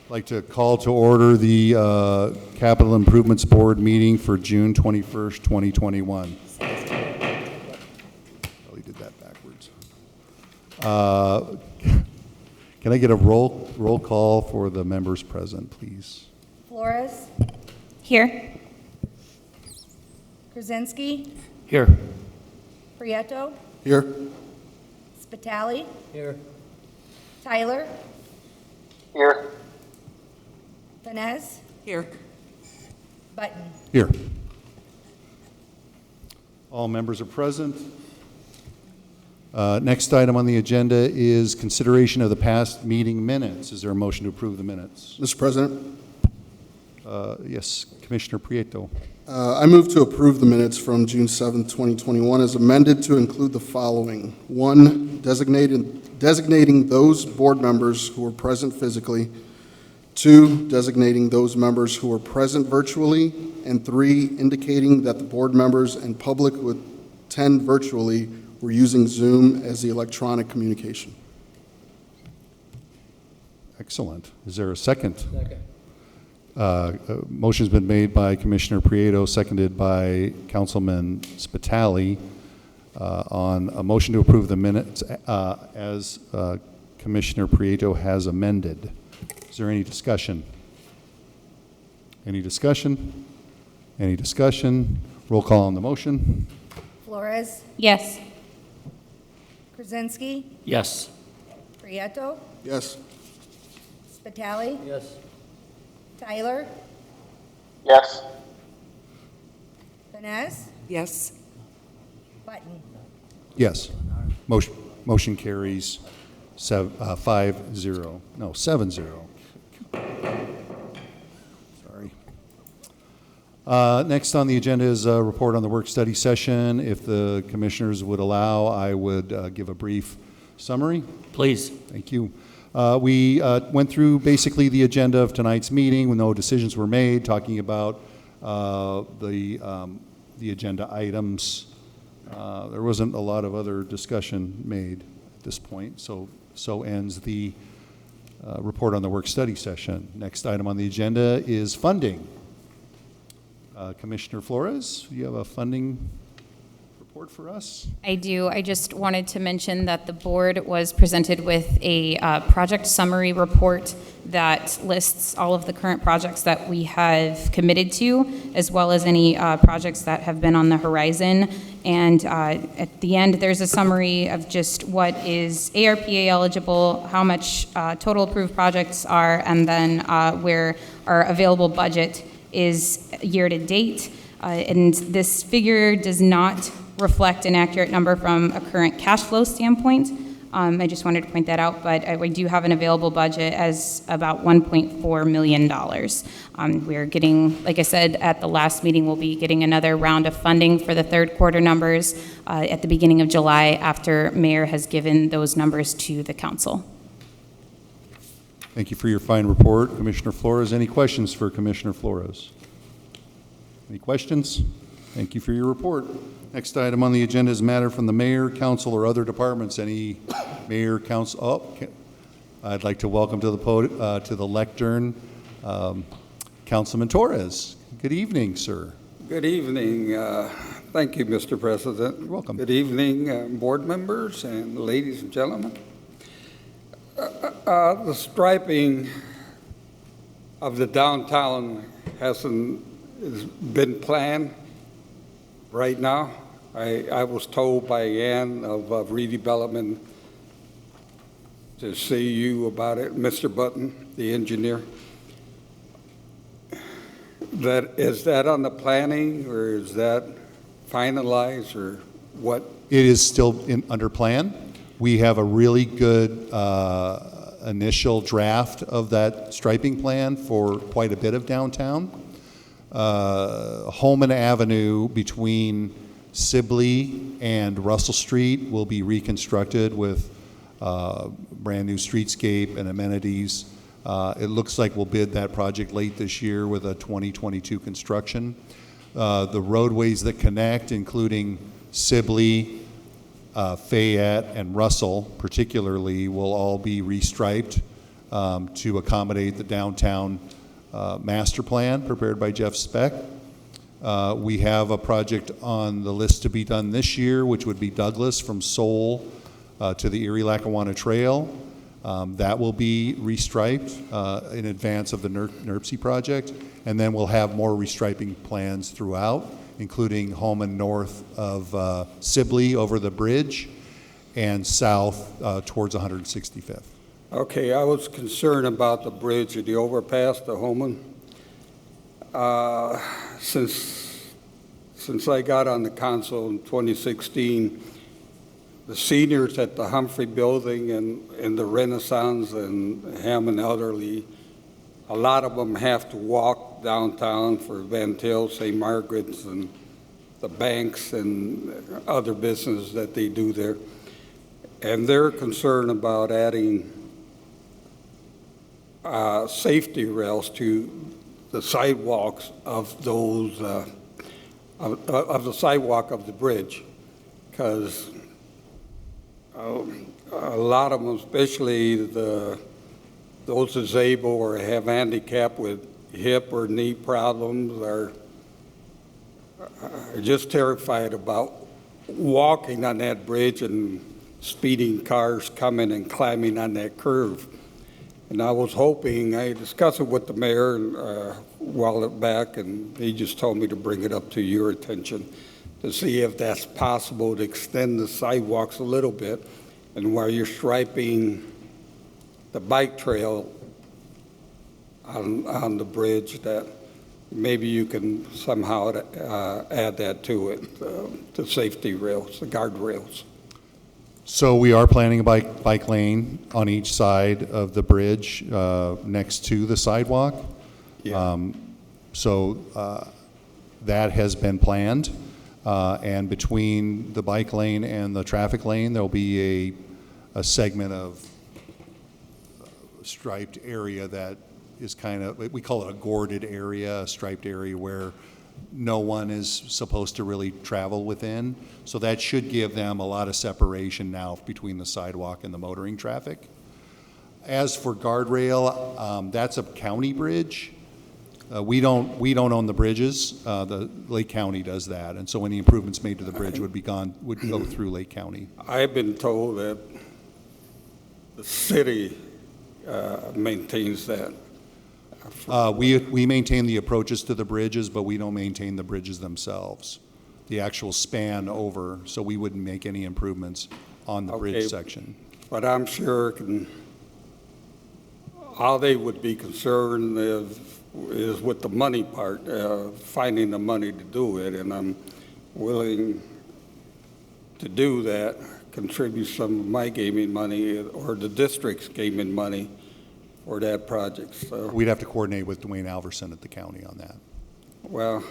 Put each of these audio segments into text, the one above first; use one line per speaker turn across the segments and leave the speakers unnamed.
I'd like to call to order the Capital Improvements Board meeting for June 21st, 2021. Probably did that backwards. Can I get a roll call for the members present, please?
Flores?
Here.
Krasinski?
Here.
Prieto?
Here.
Spitali?
Here.
Tyler?
Here.
Vanez?
Here.
Button?
Here. All members are present. Next item on the agenda is consideration of the past meeting minutes. Is there a motion to approve the minutes?
Mr. President,
Yes, Commissioner Prieto.
I move to approve the minutes from June 7th, 2021 as amended to include the following. 1, designating those board members who were present physically. 2, designating those members who were present virtually. And 3, indicating that the board members and public who attend virtually were using Zoom as the electronic communication.
Excellent. Is there a second?
Second.
Motion's been made by Commissioner Prieto, seconded by Councilman Spitali on a motion to approve the minutes as Commissioner Prieto has amended. Is there any discussion? Any discussion? Any discussion? Roll call on the motion.
Flores?
Yes.
Krasinski?
Yes.
Prieto?
Yes.
Spitali?
Yes.
Tyler?
Yes.
Vanez?
Yes.
Button?
Yes. Motion carries 5-0. No, 7-0. Sorry. Next on the agenda is a report on the work study session. If the commissioners would allow, I would give a brief summary.
Please.
Thank you. We went through basically the agenda of tonight's meeting when no decisions were made, talking about the agenda items. There wasn't a lot of other discussion made at this point, so ends the report on the work study session. Next item on the agenda is funding. Commissioner Flores, you have a funding report for us?
I do. I just wanted to mention that the board was presented with a project summary report that lists all of the current projects that we have committed to, as well as any projects that have been on the horizon. And at the end, there's a summary of just what is ARPA eligible, how much total approved projects are, and then where our available budget is year to date. And this figure does not reflect an accurate number from a current cash flow standpoint. I just wanted to point that out, but we do have an available budget as about $1.4 million. We're getting, like I said, at the last meeting, we'll be getting another round of funding for the third quarter numbers at the beginning of July after Mayor has given those numbers to the council.
Thank you for your fine report, Commissioner Flores. Any questions for Commissioner Flores? Any questions? Thank you for your report. Next item on the agenda is matter from the mayor, council, or other departments. Any mayor, council? I'd like to welcome to the lectern Councilman Torres. Good evening, sir.
Good evening. Thank you, Mr. President.
You're welcome.
Good evening, board members and ladies and gentlemen. The striping of the downtown has been planned right now. I was told by Ann of redevelopment to see you about it, Mr. Button, the engineer. Is that on the planning, or is that finalized, or what?
It is still under plan. We have a really good initial draft of that striping plan for quite a bit of downtown. Holman Avenue between Sibley and Russell Street will be reconstructed with brand new streetscape and amenities. It looks like we'll bid that project late this year with a 2022 construction. The roadways that connect, including Sibley, Fayette, and Russell particularly, will all be restriped to accommodate the downtown master plan prepared by Jeff Speck. We have a project on the list to be done this year, which would be Douglas from Seoul to the Erie-Lackawanna Trail. That will be restriped in advance of the NERPC project, and then we'll have more restriping plans throughout, including home and north of Sibley over the bridge and south towards 165th.
Okay, I was concerned about the bridge at the overpass, the Homan. Since I got on the council in 2016, the seniors at the Humphrey Building and the Renaissance and Hammond Elderly, a lot of them have to walk downtown for Van Til, St. Margaret's, and the banks and other business that they do there. And they're concerned about adding safety rails to the sidewalks of those, of the sidewalk of the bridge, because a lot of them, especially those disabled or have handicap with hip or knee problems, are just terrified about walking on that bridge and speeding cars coming and climbing on that curve. And I was hoping, I discussed it with the mayor a while back, and he just told me to bring it up to your attention to see if that's possible to extend the sidewalks a little bit, and while you're striping the bike trail on the bridge, that maybe you can somehow add that to it, the safety rails, the guardrails.
So we are planning a bike lane on each side of the bridge next to the sidewalk.
Yeah.
That has been planned. And between the bike lane and the traffic lane, there'll be a segment of striped area that is kind of, we call it a gorded area, a striped area where no one is supposed to really travel within. So that should give them a lot of separation now between the sidewalk and the motoring traffic. As for guardrail, that's a county bridge. We don't own the bridges. The Lake County does that, and so any improvements made to the bridge would go through Lake County.
I've been told that the city maintains that.
We maintain the approaches to the bridges, but we don't maintain the bridges themselves, the actual span over, so we wouldn't make any improvements on the bridge section.
But I'm sure all they would be concerned is with the money part, finding the money to do it, and I'm willing to do that, contribute some of my gaming money or the district's gaming money for that project. So,
We'd have to coordinate with Dwayne Alverson at the county on that.
well,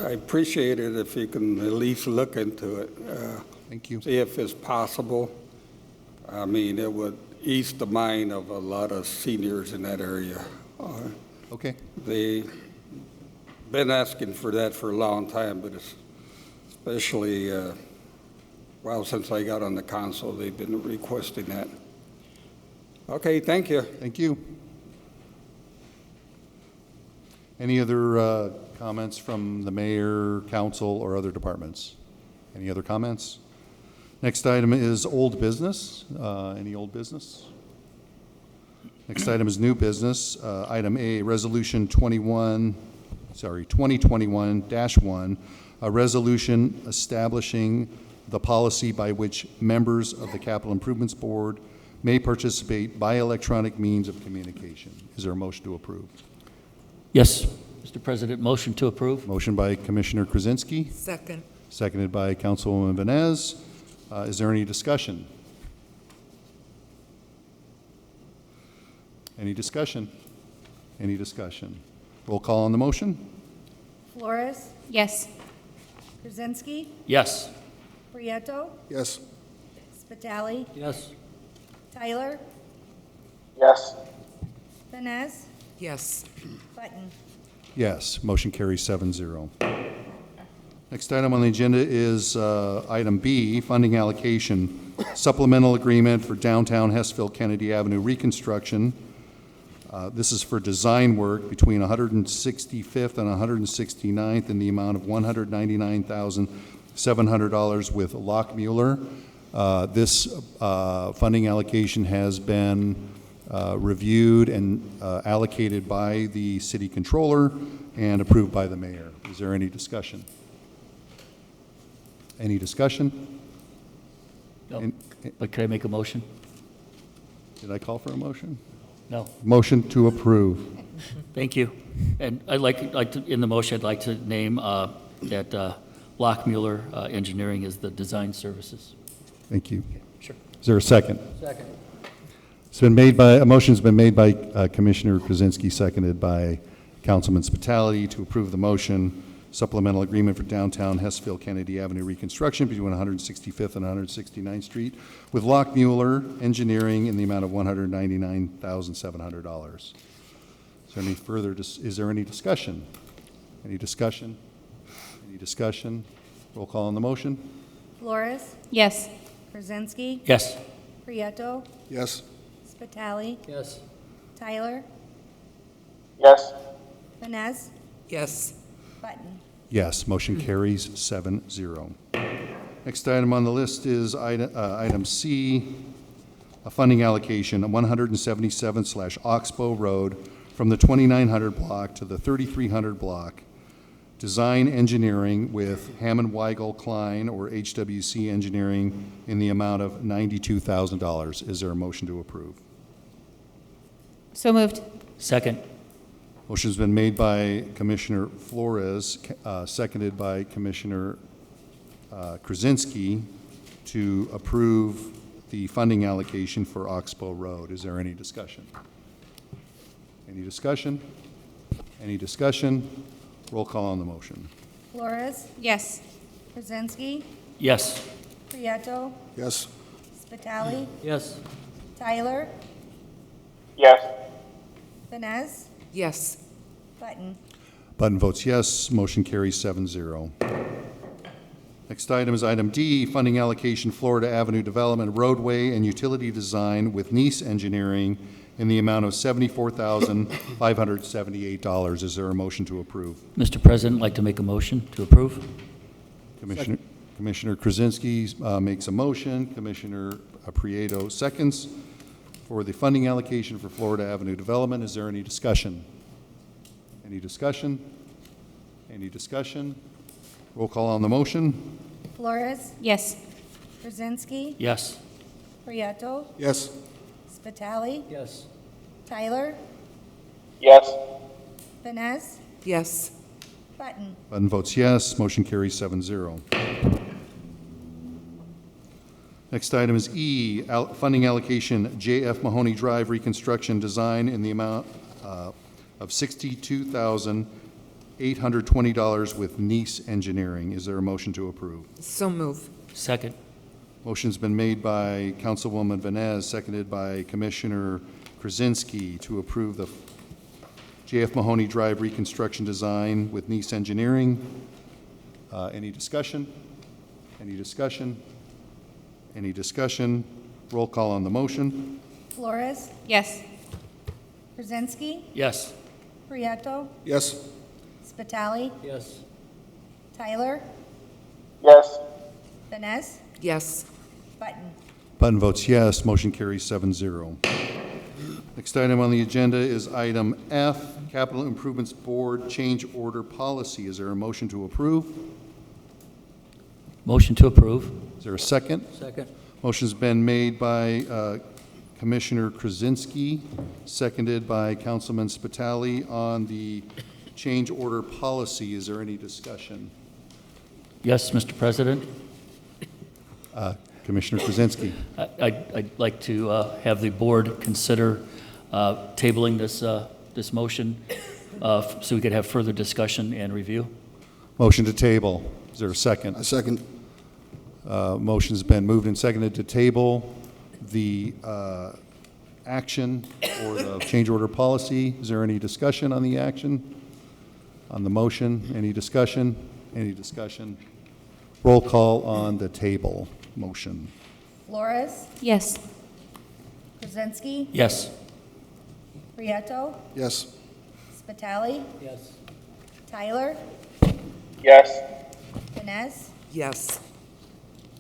I appreciate it if you can at least look into it.
Thank you.
See if it's possible. I mean, it would ease the mind of a lot of seniors in that area.
Okay.
They've been asking for that for a long time, but especially, since I got on the council, they've been requesting that. Okay, thank you.
Thank you. Any other comments from the mayor, council, or other departments? Any other comments? Next item is old business. Any old business? Next item is new business. Item A, Resolution 2021-1, a resolution establishing the policy by which members of the Capital Improvements Board may participate by electronic means of communication. Is there a motion to approve?
Yes, Mr. President, motion to approve.
Motion by Commissioner Krasinski,
Second.
seconded by Councilwoman Venez. Is there any discussion? Any discussion? Any discussion? Roll call on the motion?
Flores,
Yes.
Krasinski,
Yes.
Prieto,
Yes.
Spitali,
Yes.
Tyler,
Yes.
Venez,
Yes.
Button.
Yes, motion carries 7-0. Next item on the agenda is item B, funding allocation supplemental agreement for downtown Hessville Kennedy Avenue reconstruction. This is for design work between 165th and 169th in the amount of $199,700 with Lockmuller. This funding allocation has been reviewed and allocated by the city controller and approved by the mayor. Is there any discussion? Any discussion?
No. But could I make a motion?
Did I call for a motion?
No.
Motion to approve.
Thank you. And I'd like to, in the motion, I'd like to name that Lockmuller Engineering is the design services.
Thank you.
Sure.
Is there a second?
Second.
It's been made by, a motion's been made by Commissioner Krasinski, seconded by Councilman Spitali to approve the motion, supplemental agreement for downtown Hessville Kennedy Avenue reconstruction between 165th and 169th Street with Lockmuller Engineering in the amount of $199,700. Is there any further, is there any discussion? Any discussion? Any discussion? Roll call on the motion.
Flores,
Yes.
Krasinski,
Yes.
Prieto,
Yes.
Spitali,
Yes.
Tyler,
Yes.
Vines,
Yes.
Button.
Yes, motion carries 7-0. Next item on the list is item C, a funding allocation of 177/Oxbow Road from the 2900 block to the 3300 block. Design engineering with Hammond, Weigel, Klein, or HWC Engineering in the amount of $92,000. Is there a motion to approve?
So moved.
Second.
Motion's been made by Commissioner Flores, seconded by Commissioner Krasinski to approve the funding allocation for Oxbow Road. Is there any discussion? Any discussion? Any discussion? Roll call on the motion.
Flores,
Yes.
Krasinski,
Yes.
Prieto,
Yes.
Spitali,
Yes.
Tyler,
Yes.
Vines,
Yes.
Button.
Button votes yes. Motion carries 7-0. Next item is item D, funding allocation Florida Avenue Development roadway and utility design with Nice Engineering in the amount of $74,578. Is there a motion to approve?
Mr. President, I'd like to make a motion to approve.
Commissioner Krasinski makes a motion. Commissioner Prieto seconds for the funding allocation for Florida Avenue Development. Is there any discussion? Any discussion? Any discussion? Roll call on the motion.
Flores,
Yes.
Krasinski,
Yes.
Prieto,
Yes.
Spitali,
Yes.
Tyler,
Yes.
Vines,
Yes.
Button.
Button votes yes. Motion carries 7-0. Next item is E, funding allocation J.F. Mahoney Drive reconstruction design in the amount of $62,820 with Nice Engineering. Is there a motion to approve?
So move.
Second.
Motion's been made by Councilwoman Vines, seconded by Commissioner Krasinski to approve the J.F. Mahoney Drive reconstruction design with Nice Engineering. Any discussion? Any discussion? Any discussion? Roll call on the motion.
Flores,
Yes.
Krasinski,
Yes.
Prieto,
Yes.
Spitali,
Yes.
Tyler,
Yes.
Vines,
Yes.
Button.
Button votes yes. Motion carries 7-0. Next item on the agenda is item F, Capital Improvements Board Change Order Policy. Is there a motion to approve?
Motion to approve.
Is there a second?
Second.
Motion's been made by Commissioner Krasinski, seconded by Councilman Spitali on the change order policy. Is there any discussion?
Yes, Mr. President.
Commissioner Krasinski.
I'd like to have the board consider tabling this motion so we could have further discussion and review.
Motion to table. Is there a second?
A second.
Motion's been moved and seconded to table the action or the change order policy. Is there any discussion on the action? On the motion? Any discussion? Any discussion? Roll call on the table motion.
Flores,
Yes.
Krasinski,
Yes.
Prieto,
Yes.
Spitali,
Yes.
Tyler,
Yes.
Vines,
Yes.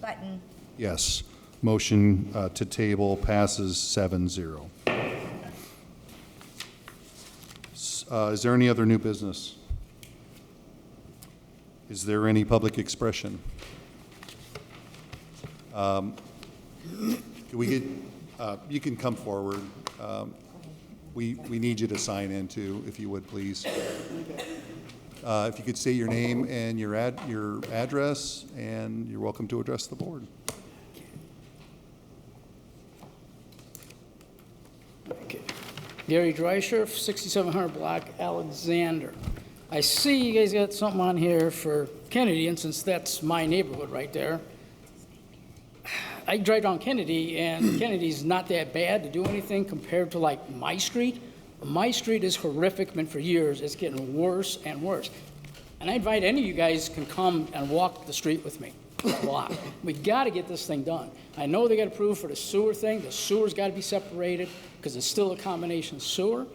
Button.
Yes. Motion to table passes 7-0. Is there any other new business? Is there any public expression? Can we get, you can come forward. We need you to sign in too, if you would, please. If you could say your name and your address, and you're welcome to address the board.
Okay. Gary Dreischer, 6700 Block, Alexander. I see you guys got something on here for Kennedy, and since that's my neighborhood right there, I drive down Kennedy, and Kennedy's not that bad to do anything compared to like my street. My street is horrific, been for years. It's getting worse and worse. And I invite any of you guys can come and walk the street with me. A lot. We got to get this thing done. I know they got approved for the sewer thing. The sewer's got to be separated because it's still a combination sewer.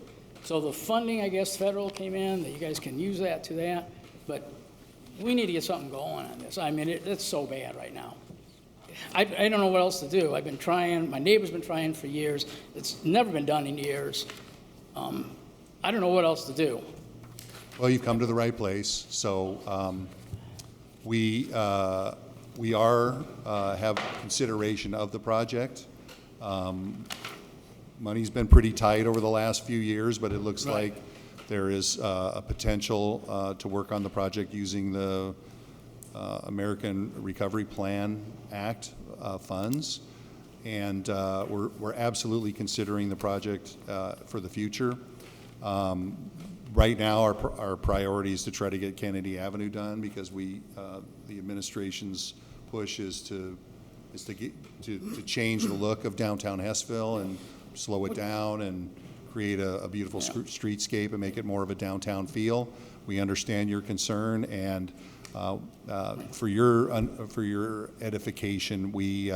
So the funding, I guess, federal came in, that you guys can use that to that. But we need to get something going on this. I mean, it's so bad right now. I don't know what else to do. I've been trying. My neighbor's been trying for years. It's never been done in years. I don't know what else to do.
Well, you've come to the right place. So we have consideration of the project. Money's been pretty tight over the last few years, but it looks like there is a potential to work on the project using the American Recovery Plan Act funds. And we're absolutely considering the project for the future. Right now, our priority is to try to get Kennedy Avenue done because the administration's push is to change the look of downtown Hessville and slow it down and create a beautiful streetscape and make it more of a downtown feel. We understand your concern, and for your edification, we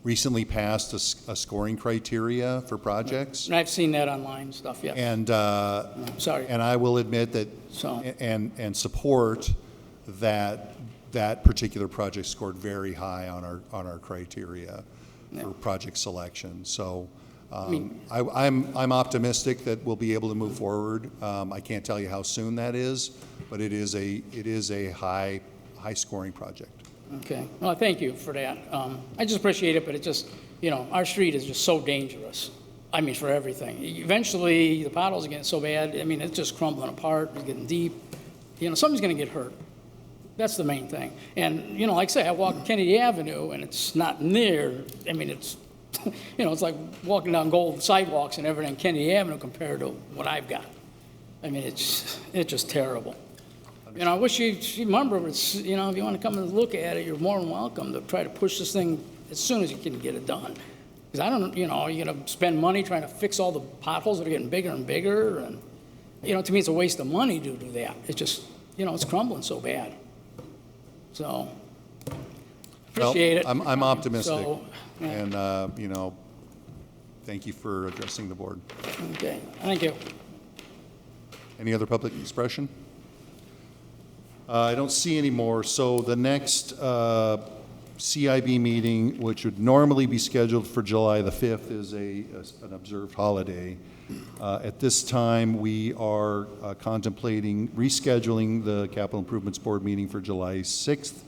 recently passed a scoring criteria for projects.
And I've seen that online stuff, yeah.
And
Sorry.
and I will admit that
So-
and support that particular project scored very high on our criteria for project selection. So I'm optimistic that we'll be able to move forward. I can't tell you how soon that is, but it is a high scoring project.
Okay, well, thank you for that. I just appreciate it, but it just, our street is just so dangerous. I mean, for everything. Eventually, the potholes are getting so bad, I mean, it's just crumbling apart, it's getting deep. Something's gonna get hurt. That's the main thing. And, like I say, I walk Kennedy Avenue, and it's not near, I mean, it's, it's like walking down gold sidewalks and everything, Kennedy Avenue compared to what I've got. I mean, it's just terrible. I wish you remember, it's, if you want to come and look at it, you're more than welcome to try to push this thing as soon as you can get it done. Because I don't, you're going to spend money trying to fix all the potholes that are getting bigger and bigger. And, to me, it's a waste of money to do that. It's just, it's crumbling so bad. So, appreciate it.
I'm optimistic.
So, yeah.
And, thank you for addressing the board.
Okay, thank you.
Any other public expression? I don't see any more. So the next CIB meeting, which would normally be scheduled for July the 5th, is an observed holiday. At this time, we are contemplating rescheduling the Capital Improvements Board meeting for July 6th.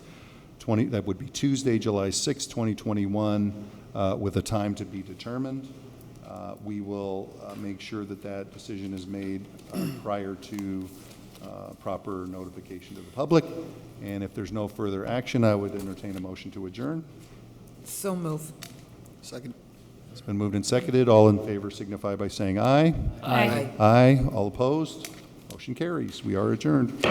That would be Tuesday, July 6th, 2021, with a time to be determined. We will make sure that decision is made prior to proper notification to the public. And if there's no further action, I would entertain a motion to adjourn.
So move.
Second.
It's been moved and seconded. All in favor signify by saying aye.
Aye.
Aye. All opposed? Motion carries. We are adjourned.